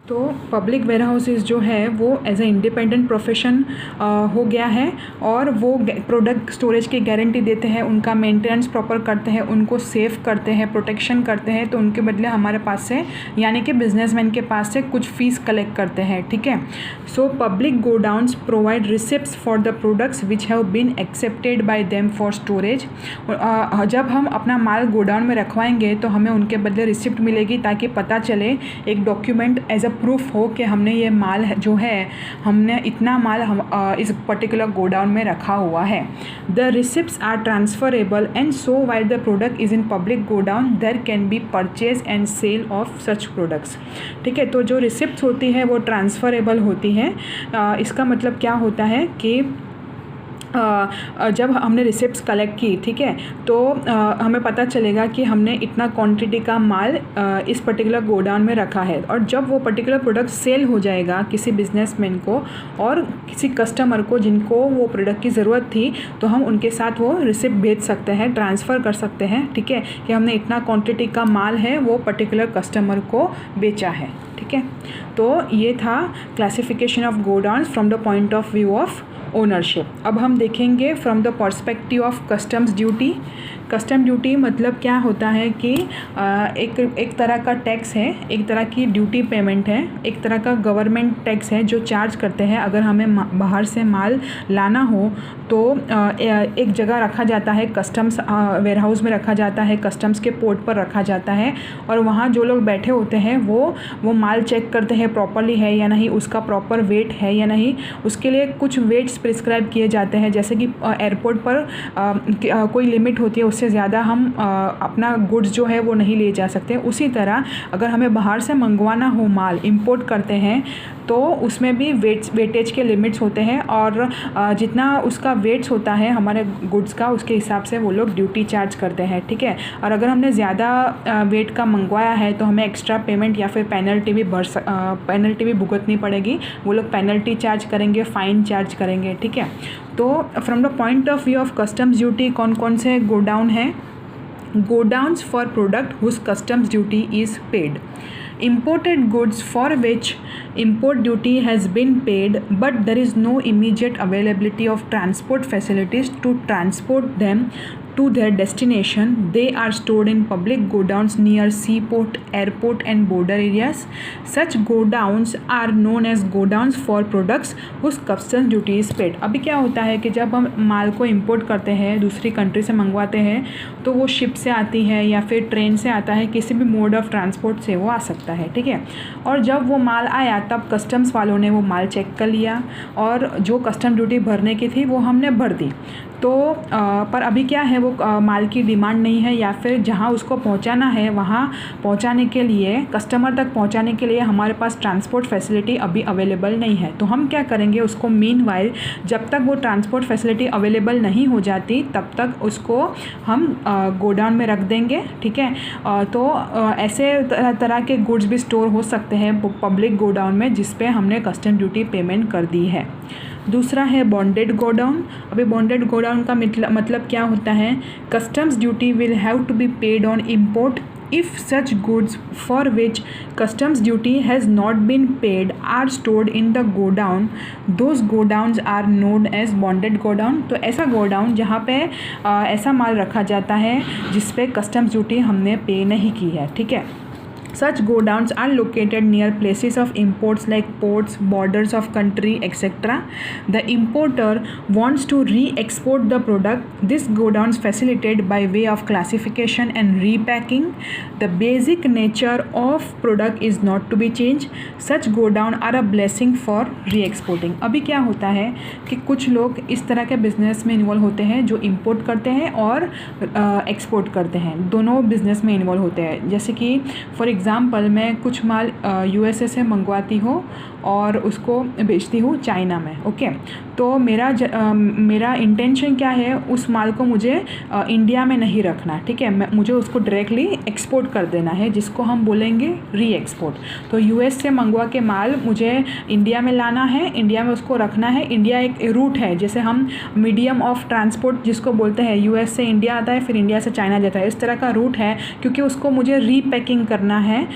तो public where houses जो है वो एज ए इंडिपेंडेंट प्रोफेशन हो गया है और वो प्रोडक्ट स्टोरेज की गारंटी देते हैं, उनका मेंटेनेंस प्रॉपर करते हैं, उनको सेफ करते हैं, प्रोटेक्शन करते हैं, तो उनके बदले हमारे पास से यानी कि बिजनेसमैन के पास से कुछ फीस कलेक्ट करते हैं, ठीक है। So public godowns provide receipts for the products which have been accepted by them for storage. जब हम अपना माल गोडाउन में रखवाएंगे तो हमें उनके बदले रिसिप्ट मिलेगी ताकि पता चले, एक डॉक्यूमेंट एज अ प्रूफ हो कि हमने ये माल जो है, हमने इतना माल इस पर्टिकुलर गोडाउन में रखा हुआ है। The receipts are transferable and so while the product is in public godown there can be purchase and sale of such products, ठीक है। तो जो रिसिप्ट्स होती है वो ट्रांसफरेबल होती है। इसका मतलब क्या होता है कि जब हमने रिसिप्ट्स कलेक्ट की, ठीक है, तो हमें पता चलेगा कि हमने इतना क्वांटिटी का माल इस पर्टिकुलर गोडाउन में रखा है, और जब वो पर्टिकुलर प्रोडक्ट सेल हो जाएगा किसी बिजनेसमैन को और किसी कस्टमर को जिनको वो प्रोडक्ट की ज़रूरत थी, तो हम उनके साथ वो रिसिप्ट भेज सकते हैं, ट्रांसफ़र कर सकते हैं, ठीक है, कि हमने इतना क्वांटिटी का माल है वो पर्टिकुलर कस्टमर को बेचा है, ठीक है। तो ये था classification of godowns from the point of view of ownership. अब हम देखेंगे from the perspective of customs duty. Custom duty मतलब क्या होता है कि एक तरह का टैक्स है, एक तरह की ड्यूटी पेमेंट है, एक तरह का गवर्नमेंट टैक्स है जो चार्ज करते हैं। अगर हमें बाहर से माल लाना हो तो एक जगह रखा जाता है, कस्टम्स वेयर हाउस में रखा जाता है, कस्टम्स के पोर्ट पर रखा जाता है, और वहाँ जो लोग बैठे होते हैं वो माल चेक करते हैं प्रॉपरली है या नहीं, उसका प्रॉपर वेट है या नहीं। उसके लिए कुछ वेट्स प्रिस्क्राइब किए जाते हैं, जैसे कि एयरपोर्ट पर कोई लिमिट होती है, उससे ज़्यादा हम अपना गुड्स जो है वो नहीं ले जा सकते। उसी तरह अगर हमें बाहर से मंगवाना हो, माल इंपोर्ट करते हैं, तो उसमें भी वेटेज के लिमिट्स होते हैं, और जितना उसका वेट्स होता है हमारे गुड्स का, उसके हिसाब से वो लोग ड्यूटी चार्ज करते हैं, ठीक है। और अगर हमने ज़्यादा वेट का मंगवाया है तो हमें एक्स्ट्रा पेमेंट या फिर पेनल्टी भी भुगतनी पड़ेगी। वो लोग पेनल्टी चार्ज करेंगे, फ़ाइन चार्ज करेंगे, ठीक है। तो from the point of view of customs duty कौन कौन से गोडाउन हैं? Godowns for product whose customs duty is paid, imported goods for which import duty has been paid but there is no immediate availability of transport facilities to transport them to their destination. They are stored in public godowns near seaport, airport and border areas. Such godowns are known as godowns for products whose customs duty is paid. अभी क्या होता है कि जब हम माल को import करते हैं, दूसरी कंट्री से मंगवाते हैं, तो वो शिप से आती है या फिर ट्रेन से आता है, किसी भी मोड ऑफ ट्रांसपोर्ट से वो आ सकता है, ठीक है। और जब वो माल आया तब कस्टम्स वालों ने वो माल चेक कर लिया और जो कस्टम ड्यूटी भरने की थी वो हमने भर दी। तो पर अभी क्या है, वो माल की डिमांड नहीं है, या फिर जहाँ उसको पहुँचाना है वहाँ पहुँचाने के लिए, कस्टमर तक पहुँचाने के लिए हमारे पास ट्रांसपोर्ट फैसिलिटी अभी अवेलेबल नहीं है। तो हम क्या करेंगे, उसको मीनवाइल जब तक वो ट्रांसपोर्ट फैसिलिटी अवेलेबल नहीं हो जाती तब तक उसको हम गोडाउन में रख देंगे, ठीक है। तो ऐसे तरह तरह के गुड्स भी स्टोर हो सकते हैं पब्लिक गोडाउन में जिस पे हमने कस्टम ड्यूटी पेमेंट कर दी है। दूसरा है बॉन्डेड गोडाउन। अभी बॉन्डेड गोडाउन का मतलब क्या होता है? Customs duty will have to be paid on import if such goods for which customs duty has not been paid are stored in the godown. Those godowns are known as bonded godown. तो ऐसा godown जहाँ पे ऐसा माल रखा जाता है जिस पे कस्टम्स ड्यूटी हमने पे नहीं की है, ठीक है। Such godowns are located near places of imports like ports, borders of country, etc. The importer wants to re-export the product. This godowns facilitated by way of classification and repacking. The basic nature of product is not to be changed. Such godown are a blessing for re-exporting. अभी क्या होता है कि कुछ लोग इस तरह के बिजनेस में इन्वॉल्व होते हैं जो इंपोर्ट करते हैं और एक्सपोर्ट करते हैं, दोनों बिजनेस में इन्वॉल्व होते हैं। जैसे कि फॉर एग्ज़ाम्पल मैं कुछ माल यूएसए से मंगवाती हूँ और उसको बेचती हूँ चाइना में, ओके। तो मेरा इंटेंशन क्या है, उस माल को मुझे इंडिया में नहीं रखना, ठीक है, मुझे उसको डायरेक्टली एक्सपोर्ट कर देना है, जिसको हम बोलेंगे री एक्सपोर्ट। तो यूएस से मंगवा के माल मुझे इंडिया में लाना है, इंडिया में उसको रखना है। इंडिया एक रूट है, जैसे हम मीडियम ऑफ ट्रांसपोर्ट जिसको बोलते हैं, यूएस से इंडिया आता है फिर इंडिया से चाइना जाता है, इस तरह का रूट है, क्योंकि उसको मुझे रीपैकिंग करना है है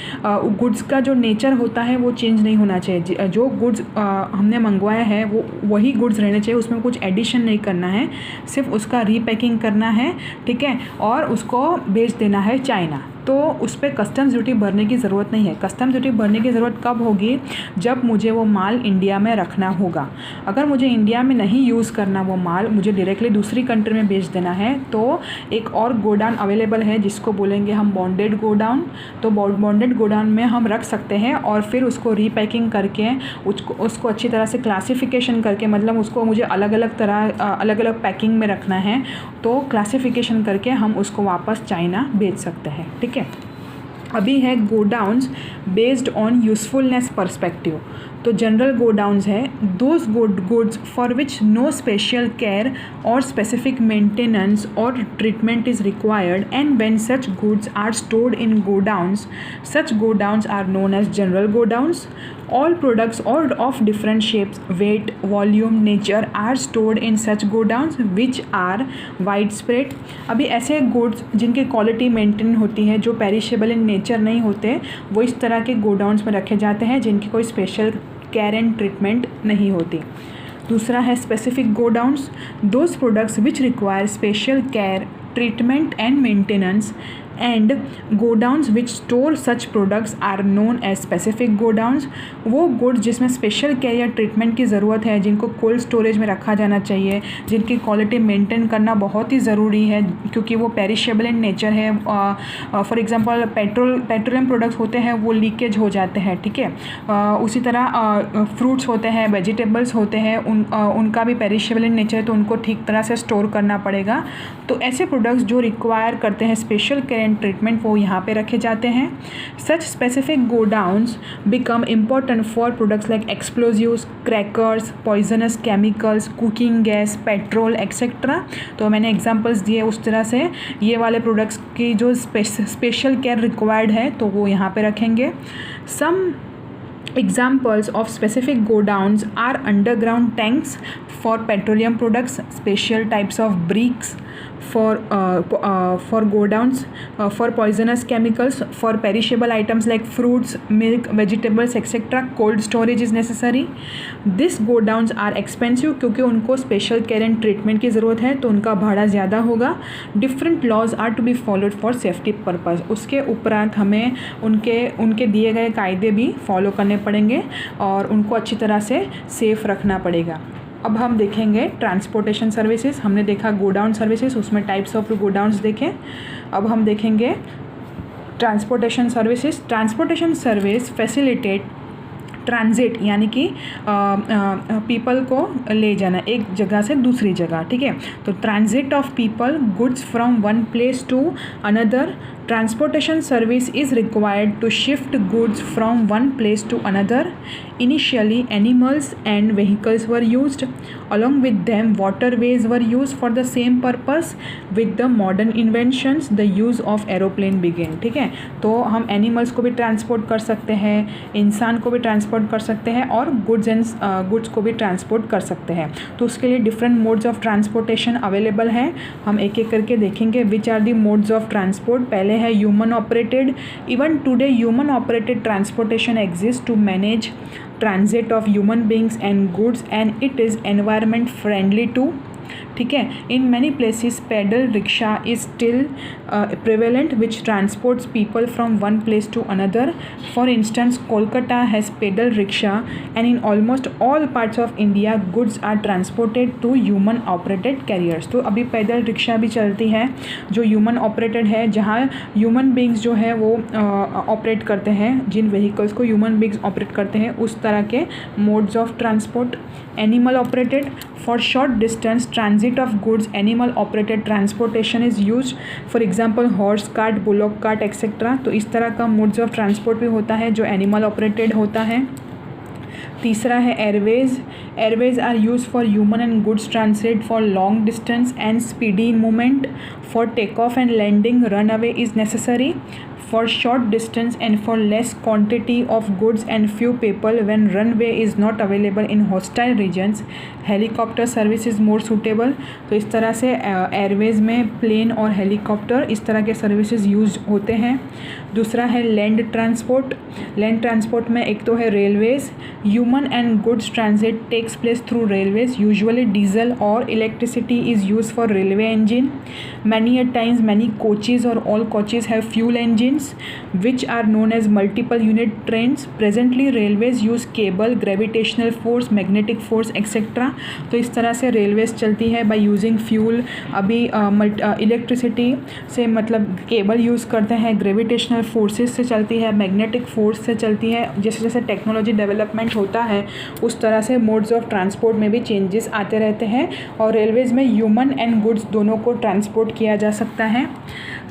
गुड्स का जो नेचर होता है वो चेंज नहीं होना चाहिए। जो गुड्स हमने मंगवाया है वो वही गुड्स रहने चाहिए, उसमें कुछ एडिशन नहीं करना है, सिर्फ उसका रीपैकिंग करना है, ठीक है, और उसको भेज देना है चाइना। तो उस पर कस्टम्स ड्यूटी भरने की ज़रूरत नहीं है। कस्टम्स ड्यूटी भरने की ज़रूरत कब होगी? जब मुझे वो माल इंडिया में रखना होगा। अगर मुझे इंडिया में नहीं यूज़ करना वो माल, मुझे डायरेक्टली दूसरी कंट्री में भेज देना है, तो एक और गोडाउन अवेलेबल है जिसको बोलेंगे हम बॉन्डेड गोडाउन। तो बॉन्डेड गोडाउन में हम रख सकते हैं और फिर उसको रीपैकिंग करके उसको अच्छी तरह से क्लासिफिकेशन करके, मतलब उसको मुझे अलग अलग पैकिंग में रखना है, तो क्लासिफिकेशन करके हम उसको वापस चाइना भेज सकते हैं, ठीक है। अभी है godowns based on usefulness perspective. तो जनरल गोडाउन्स है those goods for which no special care और स्पेसिफिक मेंटेनेंस और treatment is required, and when such goods are stored in godowns, such godowns are known as general godowns. All products all of different shapes, weight, volume, nature are stored in such godowns which are widespread। अभी ऐसे goods जिनकी quality maintain होती है, जो perishable in nature नहीं होते, वो इस तरह के गोडाउन्स में रखे जाते हैं जिनकी कोई स्पेशल केयर एंड ट्रीटमेंट नहीं होती। दूसरा है specific godowns, those products which require special care, treatment and maintenance, and godowns which store such products are known as specific godowns. वो गुड्स जिसमें स्पेशल केयर या ट्रीटमेंट की ज़रूरत है, जिनको कोल्ड स्टोरेज में रखा जाना चाहिए, जिनकी क्वालिटी मेंटेन करना बहुत ही ज़रूरी है क्योंकि वो पेरिशेबल इन नेचर है। फॉर एग्जांपल पेट्रोलियम प्रोडक्ट्स होते हैं वो लीकेज हो जाते हैं, ठीक है। उसी तरह फ्रूट्स होते हैं, वेजिटेबल्स होते हैं, उनका भी पेरिशेबल इन नेचर है, तो उनको ठीक तरह से स्टोर करना पड़ेगा। तो ऐसे प्रोडक्ट्स जो रिक्वायर करते हैं स्पेशल केयर एंड ट्रीटमेंट, वो यहाँ पे रखे जाते हैं। Such specific godowns become important for products like explosives, crackers, poisonous chemicals, cooking gas, petrol etcetera. तो मैंने एग्जांपल्स दिए उस तरह से ये वाले प्रोडक्ट्स की जो स्पेशल केयर रिक्वायर्ड है तो वो यहाँ पे रखेंगे। सम examples of specific godowns are underground tanks for petroleum products, special types of bricks for godowns for poisonous chemicals, for perishable items like fruits, milk, vegetables etc. cold storage is necessary. These godowns are expensive क्योंकि उनको special care and treatment की ज़रूरत है, तो उनका भाड़ा ज़्यादा होगा। Different laws are to be followed for safety purpose। उसके उपरांत हमें उनके दिए गए कायदे भी फॉलो करने पड़ेंगे और उनको अच्छी तरह से सेफ रखना पड़ेगा। अब हम देखेंगे ट्रांसपोर्टेशन सर्विसेज। हमने देखा गोडाउन सर्विसेज, उसमें टाइप्स ऑफ गोडाउन्स देखें। अब हम देखेंगे transportation services. Transportation service facilitate transit, यानी कि पीपल को ले जाना एक जगह से दूसरी जगह, ठीक है। तो transit of people goods from one place to another. Transportation service is required to shift goods from one place to another. Initially, animals and vehicles were used. Along with them, waterways were used for the same purpose. With the modern inventions, the use of aeroplane began. ठीक है, तो हम animals को भी transport कर सकते हैं, इंसान को भी ट्रांसपोर्ट कर सकते हैं और गुड्स को भी ट्रांसपोर्ट कर सकते हैं। तो उसके लिए different modes of transportation available हैं। हम एक एक करके देखेंगे which are the modes of transport. पहले है human operated. Even today human operated transportation exist to manage transit of human beings and goods, and it is environment friendly too, ठीक है। In many places paddle rickshaw is still prevalent which transports people from one place to another. For instance Kolkata has paddle rickshaw and in almost all parts of India goods are transported to human operated carriers. तो अभी पैदल rickshaw भी चलती है जो human operated है, जहाँ human beings जो है वो ऑपरेट करते हैं, जिन व्हीकल्स को ह्यूमन बींग्स ऑपरेट करते हैं उस तरह के modes of transport. Animal operated for short distance transit of goods animal operated transportation is use, for example horse cart, bullock cart etcetera. तो इस तरह का मोड्स ऑफ ट्रांसपोर्ट भी होता है जो एनिमल ऑपरेटेड होता है। तीसरा है airways. Airways are use for human and goods transit for long distance and speedy movement. For take off and landing runway is necessary. For short distance and for less quantity of goods and few people when runway is not available in hostile regions, helicopter service is more suitable। तो इस तरह से Airways में plane और helicopter इस तरह के services use होते हैं। दूसरा है लैंड ट्रांसपोर्ट। लैंड ट्रांसपोर्ट में एक तो है railways. Human and goods transit takes place through railways, usually diesel और electricity is use for railway engine. Many a times many coaches or all coaches have fuel engines which are known as multiple unit trains. Presently railways use cable, gravitational force, magnetic force etc. तो इस तरह से railways चलती है by using fuel. अभी electricity से मतलब cable use करते हैं, ग्रेविटेशनल फोर्सेस से चलती है, मैग्नेटिक फोर्स से चलती है। जैसे जैसे टेक्नोलॉजी डेवलपमेंट होता है उस तरह से मोड्स ऑफ ट्रांसपोर्ट में भी चेंजेस आते रहते हैं और रेलवेज़ में ह्यूमन एंड गुड्स दोनों को ट्रांसपोर्ट किया जा सकता है।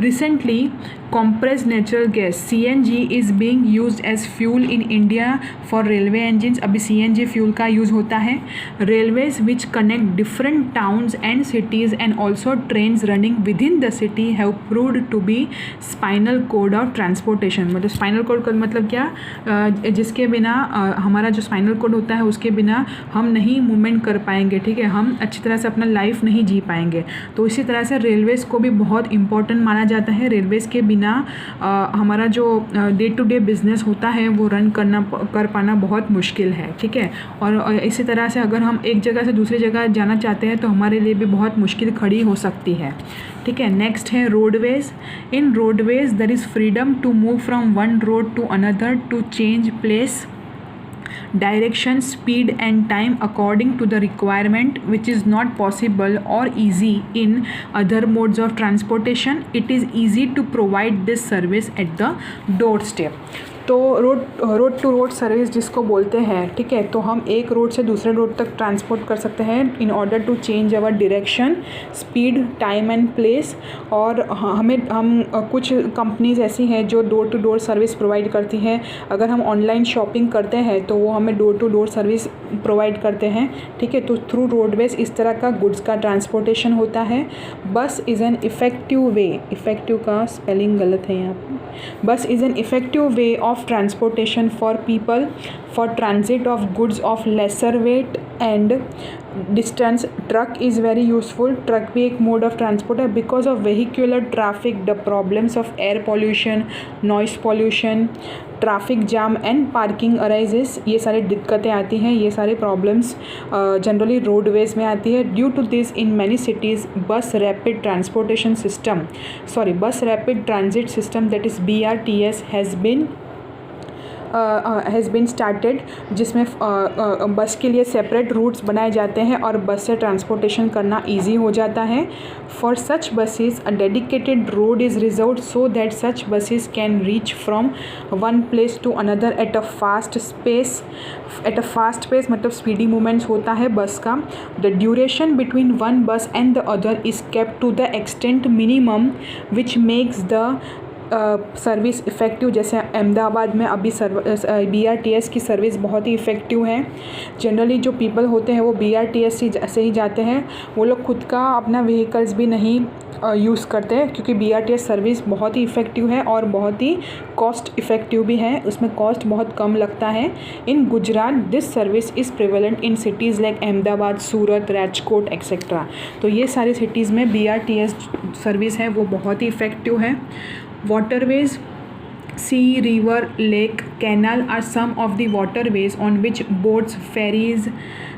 Recently compressed natural gas CNG is being used as fuel in India for railway engines। अभी CNG फ्यूल का यूज़ होता है। Railways which connect different towns and cities and also trains running within the city have proved to be spinal cord of transportation. मतलब spinal cord का मतलब क्या, जिसके बिना हमारा जो स्पाइनल कोड होता है उसके बिना हम नहीं मूवमेंट कर पाएंगे, ठीक है, हम अच्छी तरह से अपना लाइफ नहीं जी पाएंगे। तो इसी तरह से रेलवेज को भी बहुत इंपॉर्टेंट माना जाता है। रेलवेज के बिना हमारा जो डे टू डे बिज़नेस होता है वो रन कर पाना बहुत मुश्किल है, ठीक है। और इसी तरह से अगर हम एक जगह से दूसरी जगह जाना चाहते हैं तो हमारे लिए भी बहुत मुश्किल खड़ी हो सकती है, ठीक है। नेक्स्ट है roadways. In roadways there is freedom to move from one road to another to change place, direction, speed and time according to the requirement, which is not possible or easy in other modes of transportation. It is easy to provide this service at the doorstep. तो road to road service जिसको बोलते हैं, ठीक है, तो हम एक road से दूसरे रोड तक ट्रांसपोर्ट कर सकते हैं in order to change our direction, speed, time and place. और हम कुछ कंपनीज ऐसी हैं जो door to door service provide करती हैं। अगर हम ऑनलाइन शॉपिंग करते हैं तो वो हमें door to door service provide करते हैं, ठीक है। तो थ्रू रोडवेज इस तरह का गुड्स का ट्रांसपोर्टेशन होता है। बस is an effective way, effective का स्पेलिंग गलत है यहाँ पर, बस is an effective way of transportation for people for transit of goods of lesser weight and distance. Truck is very useful. truck भी एक mode of transport है। because of vehicular traffic the problems of air pollution, noise pollution, traffic jam and parking arises, ये सारी दिक्कतें आती हैं, ये सारे प्रॉब्लम्स जनरली रोडवेज में आती है। Due to this in many cities bus rapid transportation system bus rapid transit system that is BRTS has been started, जिसमें बस के लिए सेपरेट रूट्स बनाए जाते हैं और बस से ट्रांसपोर्टेशन करना इजी हो जाता है। For such buses a dedicated road is reserved so that such buses can reach from one place to another at a fast pace, मतलब स्पीडी मूवमेंट्स होता है बस का। The duration between one bus and the other is kept to the extent minimum which makes the service effective. जैसे अहमदाबाद में अभी BRTS की service बहुत ही इफ़ेक्टिव है। जनरली जो पीपल होते हैं वो BRTS से ही जाते हैं, वो लोग खुद का अपना व्हीकल्स भी नहीं यूज़ करते क्योंकि BRTS सर्विस बहुत ही इफ़ेक्टिव है और बहुत ही कॉस्ट इफ़ेक्टिव भी है, उसमें कॉस्ट बहुत कम लगता है। In Gujarat this service is prevalent in cities like Ahmedabad, Surat, Rajkot etcetera. तो ये सारी सिटीज़ में BRTS सर्विस है वो बहुत ही इफ़ेक्टिव है। Waterways, sea, river, lake, canal are some of the waterways on which boats, ferries,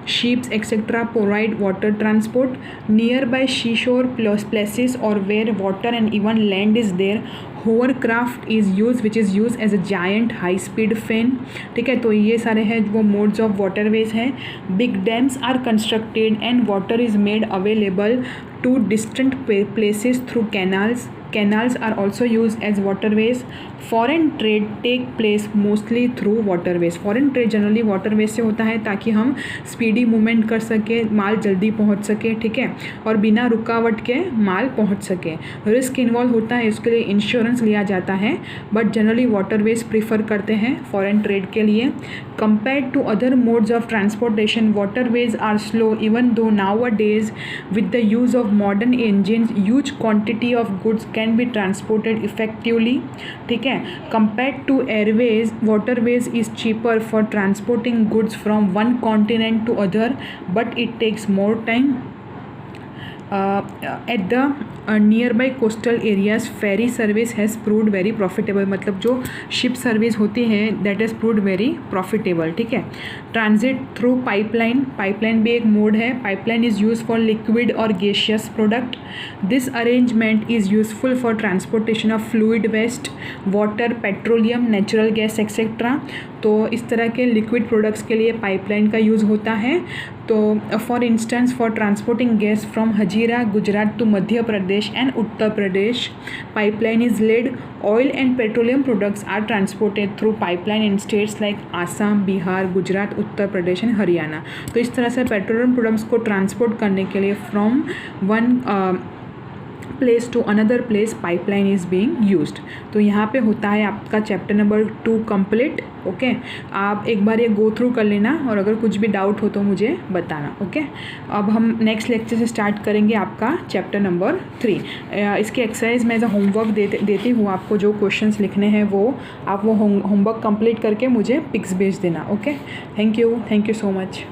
ships etc. provide water transport. Nearby seashore places or where water and even land is there, hovercraft is used which is used as a giant high speed fan, ठीक है। तो ये सारे हैं वो modes of waterways हैं। Big dams are constructed and water is made available to distant places through canals. Canals are also used as waterways. Foreign trade take place mostly through waterways. Foreign trade generally waterways से होता है ताकि हम speedy movement कर सके, माल जल्दी पहुंच सके, ठीक है, और बिना रुकावट के माल पहुंच सके। रिस्क इन्वॉल्व होता है, इसके लिए इंश्योरेंस लिया जाता है, बट जनरली वाटरवेज प्रीफर करते हैं फॉरेन ट्रेड के लिए। Compared to other modes of transportation, waterways are slow even though nowadays with the use of modern engines huge quantity of goods can be transported effectively, ठीक है। Compared to airways, waterways is cheaper for transporting goods from one continent to other but it takes more time। At the near by coastal areas ferry service has proved very profitable, मतलब जो ship service होती है that is proved very profitable, ठीक है। Transit through pipeline, pipeline भी एक mode है। Pipeline is use for liquid और gaseous product. This arrangement is useful for transportation of fluid waste, water, petroleum, natural gas etcetera. तो इस तरह के लिक्विड प्रोडक्ट्स के लिए पाइपलाइन का यूज़ होता है। तो for instance for transporting gas from Hazira Gujarat to Madhya Pradesh and Uttar Pradesh, pipeline is laid. Oil and petroleum products are transported through pipeline in states like Assam, Bihar, Gujarat, Uttar Pradesh and Haryana. तो इस तरह से पेट्रोलियम प्रोडक्ट्स को ट्रांसपोर्ट करने के लिए from one place to another place pipeline is being used. तो यहाँ पे होता है आपका चैप्टर नंबर 2 कंप्लीट। ओके, आप एक बार ये गो थ्रू कर लेना और अगर कुछ भी डाउट हो तो मुझे बताना। ओके, अब हम नेक्स्ट लेक्चर से स्टार्ट करेंगे आपका चैप्टर नंबर 3। इसके एक्सरसाइज में एज अ होमवर्क देती हूँ आपको, जो क्वेश्चंस लिखने हैं वो आप वो होमवर्क कंप्लीट करके मुझे पिक्स भेज देना। Okay, thank you so much.